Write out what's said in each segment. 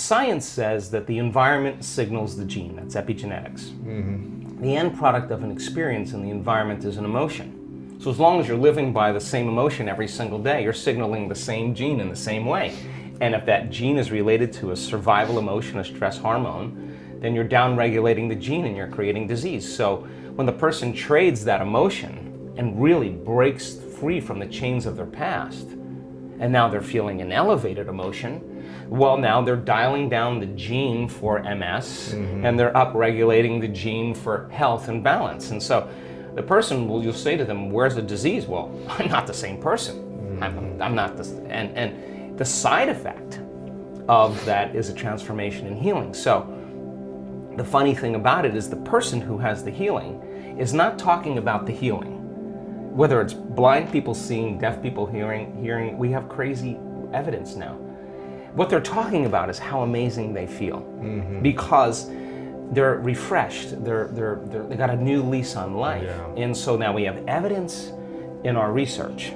science says that the environment signals the gene. That's epigenetics. The end product of an experience in the environment is an emotion. So as long as you're living by the same emotion every single day, you're signaling the same gene in the same way. And if that gene is related to a survival emotion, a stress hormone, then you're down-regulating the gene and you're creating disease. So when the person trades that emotion and really breaks free from the chains of their past, and now they're feeling an elevated emotion, well, now they're dialing down the gene for MS, and they're upregulating the gene for health and balance. And so the person, you'll say to them, where's the disease? Well, I'm not the same person. I'm not this. And the side effect of that is a transformation and healing. So the funny thing about it is the person who has the healing is not talking about the healing. Whether it's blind people seeing, deaf people hearing, we have crazy evidence now. What they're talking about is how amazing they feel because they're refreshed. They got a new lease on life. Yeah. And so now we have evidence in our research,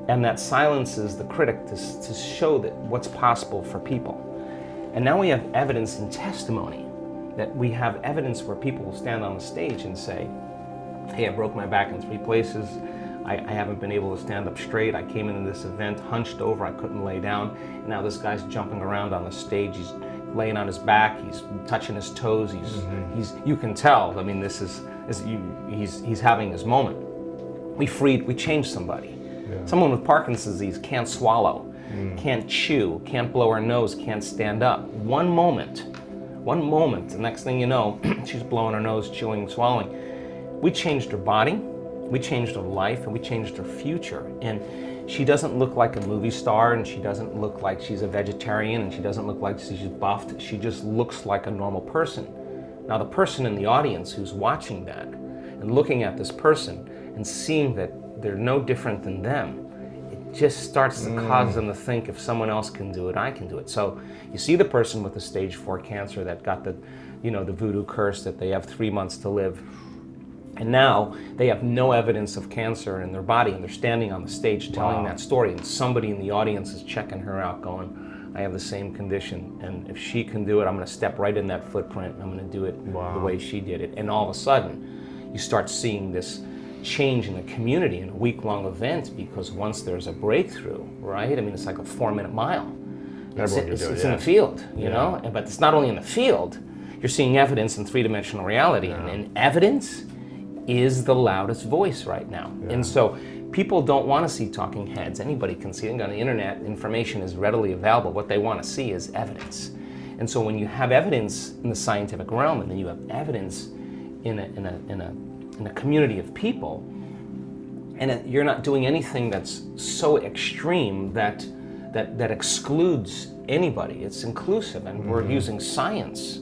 and that silences the critic to show that what's possible for people. And now we have evidence in testimony, that we have evidence where people will stand on the stage and say, hey, I broke my back in 3 places. I haven't been able to stand up straight. I came into this event hunched over, I couldn't lay down. And now this guy's jumping around on the stage. He's laying on his back, he's touching his toes. He's you can tell, I mean, he's having his moment. We changed somebody. Yeah. Someone with Parkinson's disease can't swallow, can't chew, can't blow her nose, can't stand up. One moment, the next thing you know, she's blowing her nose, chewing, swallowing. We changed her body, we changed her life, and we changed her future. And she doesn't look like a movie star, and she doesn't look like she's a vegetarian, and she doesn't look like she's buffed. She just looks like a normal person. Now the person in the audience who's watching that and looking at this person and seeing that they're no different than them, it just starts to cause them to think, if someone else can do it, I can do it. So you see the person with the stage 4 cancer that got the voodoo curse that they have 3 months to live. And now they have no evidence of cancer in their body, and they're standing on the stage telling that story, and somebody in the audience is checking her out going, I have the same condition, and if she can do it, I'm going to step right in that footprint, and I'm going to do it the way she did it. And all of a sudden, you start seeing this change in the community in a week-long event, because once there's a breakthrough, right? I mean, it's like a 4-minute mile. It's in the field, you know? But it's not only in the field, you're seeing evidence in 3-dimensional reality, and evidence is the loudest voice right now. And so people don't want to see talking heads. Anybody can see it on the internet. Information is readily available. What they want to see is evidence. And so when you have evidence in the scientific realm, and then you have evidence in a community of people, and you're not doing anything that's so extreme that excludes anybody. It's inclusive, and we're using science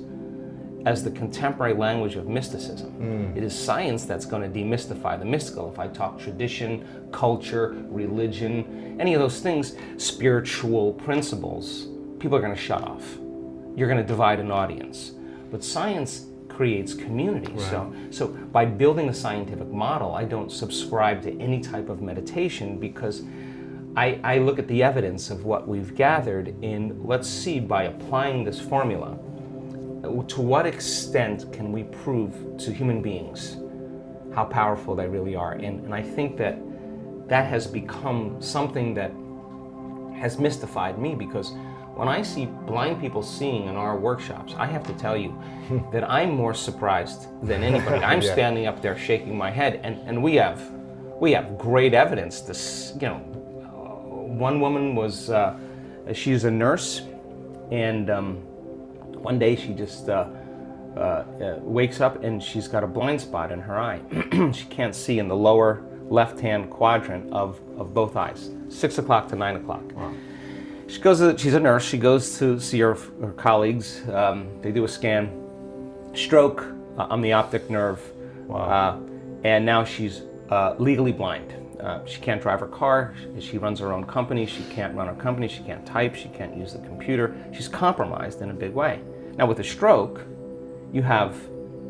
as the contemporary language of mysticism. It is science that's going to demystify the mystical. If I talk tradition, culture, religion, any of those things, spiritual principles, people are going to shut off. You're going to divide an audience. But science creates community. Right. So by building a scientific model, I don't subscribe to any type of meditation, because I look at the evidence of what we've gathered in, let's see, by applying this formula, to what extent can we prove to human beings how powerful they really are? And I think that has become something that has mystified me, because when I see blind people seeing in our workshops, I have to tell you that I'm more surprised than anybody. I'm standing up there shaking my head, and we have great evidence. This, one woman was, she's a nurse, and one day she just wakes up and she's got a blind spot in her eye. She can't see in the lower left-hand quadrant of both eyes, 6 o'clock to 9 o'clock. Wow. She's a nurse, she goes to see her colleagues, they do a scan, stroke on the optic nerve, and now she's legally blind. She can't drive her car, she runs her own company, she can't run her company, she can't type, she can't use the computer. She's compromised in a big way. Now with a stroke, you have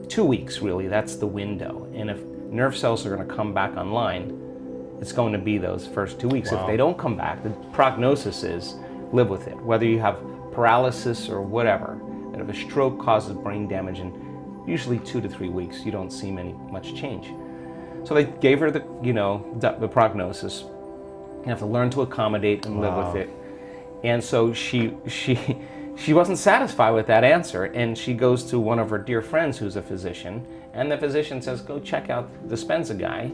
2 weeks really, that's the window. And if nerve cells are going to come back online, it's going to be those first 2 weeks. Wow. If they don't come back, the prognosis is live with it. Whether you have paralysis or whatever, that if a stroke causes brain damage in usually 2 to 3 weeks, you don't see much change. So they gave her the prognosis. You have to learn to accommodate and live with it. And so she wasn't satisfied with that answer, and she goes to one of her dear friends who's a physician, and the physician says, go check out the Dispenza guy.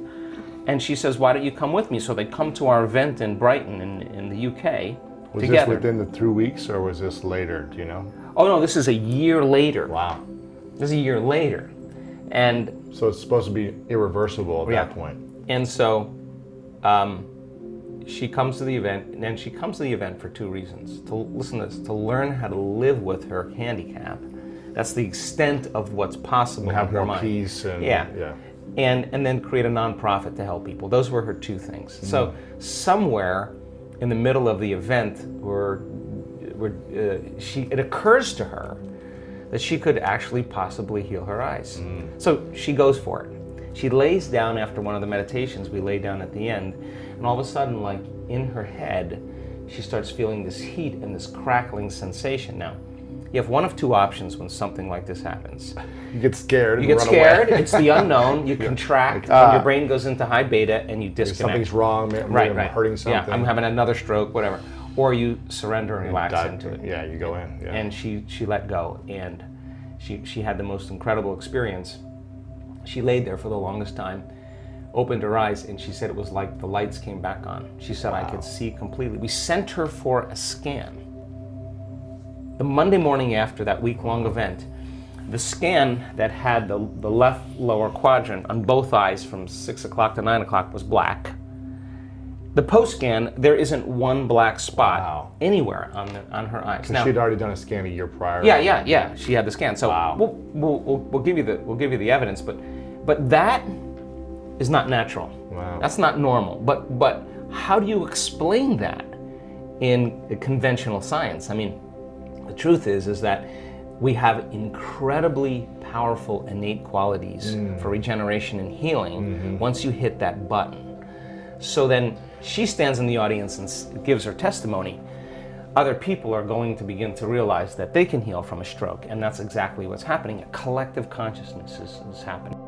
And she says, why don't you come with me? So they come to our event in Brighton in the UK was together. this within the 2 weeks, or was this later, do you know? Oh no, this is a year later. Wow. This is a year later. And so it's supposed to be irreversible at that point. And so she comes to the event, and she comes to the event for 2 reasons. Listen to this, to learn how to live with her handicap. That's the extent of what's possible And have in her more mind. peace and And then create a nonprofit to help people. Those were her 2 things. So somewhere in the middle of the event, it occurs to her that she could actually possibly heal her eyes. So she goes for it. She lays down after one of the meditations we lay down at the end, and all of a sudden, like in her head, she starts feeling this heat and this crackling sensation. Now, you have one of 2 options when something like this happens. You get scared. You get scared. It's the unknown. You contract, and your brain goes into high beta, and you disconnect. Something's wrong. I'm hurting something. Yeah, I'm having another stroke, whatever. Or you surrender and relax into it. Yeah, you go in. Yeah. And she let go, and she had the most incredible experience. She laid there for the longest time, opened her eyes, and she said it was like the lights came back on. She said, I could see completely. We sent her for a scan. The Monday morning after that week-long event, the scan that had the left lower quadrant on both eyes from 6 o'clock to 9 o'clock was black. The post-scan, there isn't one black spot anywhere on her eyes. Now, she'd already done a scan a year prior. Yeah. She had the scan. So we'll give you the evidence, but that is not natural. Wow. That's not normal. But how do you explain that in conventional science? I mean, the truth is that we have incredibly powerful innate qualities for regeneration and healing once you hit that button. So then she stands in the audience and gives her testimony. Other people are going to begin to realize that they can heal from a stroke, and that's exactly what's happening. A collective consciousness is happening.